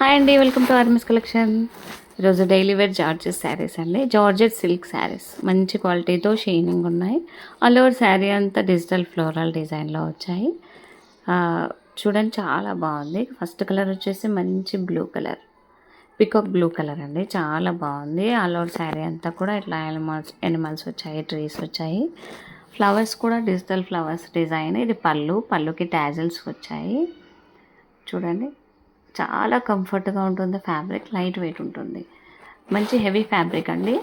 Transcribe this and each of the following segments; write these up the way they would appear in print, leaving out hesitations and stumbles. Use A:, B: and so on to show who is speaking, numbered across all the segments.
A: Hi అండి, welcome to ఆర్మిస్ collection. ఈరోజు daily wear georgette saris అండి. జార్జెట్ సిల్క్ శారీస్ మంచి క్వాలిటీతో షైనింగ్ ఉన్నాయి. ఆల్ ఓవర్ శారీ అంతా డిజిటల్ ఫ్లోరల్ డిజైన్లో వచ్చాయి. చూడండి, చాలా బాగుంది. ఫస్ట్ కలర్ వచ్చేసి మంచి blue colour, peacock blue colour అండి. చాలా బాగుంది. ఆల్ ఓవర్ శారీ అంతా కూడా ఇట్లా ఎనిమల్స్ వచ్చాయి, ట్రీస్ వచ్చాయి. ఫ్లవర్స్ కూడా డిజిటల్ ఫ్లవర్స్ డిజైన్. ఇది పళ్ళుకి టాజిల్స్ వచ్చాయి. చూడండి, చాలా కంఫర్ట్గా ఉంటుంది. ఫ్యాబ్రిక్ లైట్ వెయిట్ ఉంటుంది. మంచి హెవీ ఫ్యాబ్రిక్ అండి.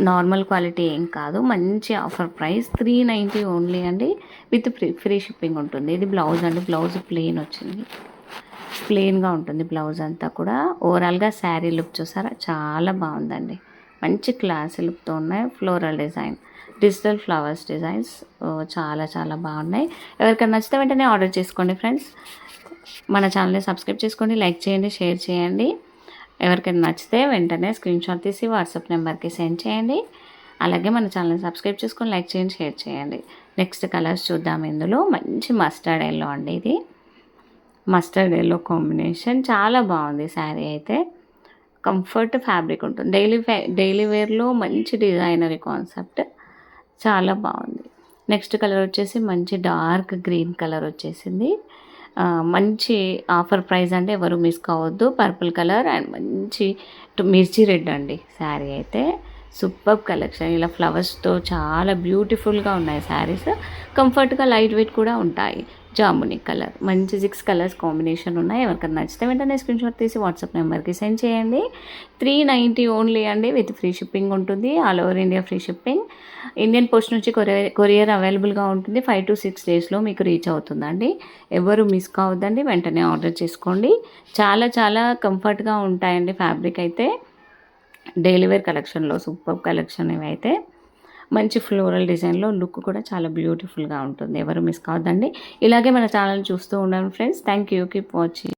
A: నార్మల్ క్వాలిటీ ఏం కాదు. మంచి ఆఫర్ ప్రైస్ 390 ఓన్లీ అండి. విత్ ఫ్రీ షిప్పింగ్ ఉంటుంది. ఇది బ్లౌజ్ అండి. బ్లౌజ్ ప్లెయిన్ వచ్చింది. ప్లెయిన్గా ఉంటుంది బ్లౌజ్ అంతా కూడా. ఓవరాల్గా శారీ లుక్ చూసారా, చాలా బాగుందండి. మంచి క్లాస్ లుక్తో ఉన్నాయి. Floral design, digital flowers designs చాలా చాలా బాగున్నాయి. ఎవరికైనా నచ్చితే వెంటనే ఆర్డర్ చేసుకోండి ఫ్రెండ్స్. మన ఛానల్ని సబ్స్క్రైబ్ చేసుకోండి, లైక్ చేయండి, షేర్ చేయండి. ఎవరికైనా నచ్చితే వెంటనే స్క్రీన్ షాట్ తీసి వాట్సాప్ నెంబర్కి సెండ్ చేయండి. అలాగే మన ఛానల్ని సబ్స్క్రైబ్ చేసుకొని లైక్ చేయండి, షేర్ చేయండి. నెక్స్ట్ కలర్స్ చూద్దాం. ఇందులో మంచి మస్టర్డ్ ఎల్లో అండి. ఇది మస్టర్డ్ ఎల్లో కాంబినేషన్ చాలా బాగుంది. శారీ అయితే కంఫర్ట్ ఫ్యాబ్రిక్ ఉంటుంది. డైలీ వేర్లో మంచి డిజైనరీ కాన్సెప్ట్, చాలా బాగుంది. నెక్స్ట్ కలర్ వచ్చేసి మంచి డార్క్ గ్రీన్ కలర్ వచ్చేసింది. మంచి ఆఫర్ ప్రైస్ అంటే ఎవరు మిస్ కావద్దు. పర్పుల్ కలర్ అండ్ మంచి మిర్చి రెడ్ అండి. శారీ అయితే సూపర్ కలెక్షన్. ఇలా ఫ్లవర్స్తో చాలా బ్యూటిఫుల్గా ఉన్నాయి శారీస్. కంఫర్ట్గా లైట్ వెయిట్ కూడా ఉంటాయి. జాముని కలర్, మంచి 6 కలర్స్ కాంబినేషన్ ఉన్నాయి. ఎవరికైనా నచ్చితే వెంటనే స్క్రీన్ షాట్ తీసి వాట్సాప్ నెంబర్కి సెండ్ చేయండి. 390 ఓన్లీ అండి. విత్ ఫ్రీ షిప్పింగ్ ఉంటుంది. All over India free shipping. Indian post నుంచి కొరియర్ అవైలబుల్గా ఉంటుంది. 5 to 6 డేస్లో మీకు రీచ్ అవుతుందండి. ఎవరు మిస్ కావద్దండి, వెంటనే ఆర్డర్ చేసుకోండి. చాలా చాలా కంఫర్ట్గా ఉంటాయండి. ఫ్యాబ్రిక్ అయితే డైలీ వేర్ కలెక్షన్లో సూపర్ కలెక్షన్. ఇవైతే మంచి ఫ్లోరల్ డిజైన్లో లుక్ కూడా చాలా బ్యూటిఫుల్గా ఉంటుంది. ఎవరు మిస్ కావద్దండి. ఇలాగే మన ఛానల్ చూస్తూ ఉండండి friends. Thank you. Keep watching.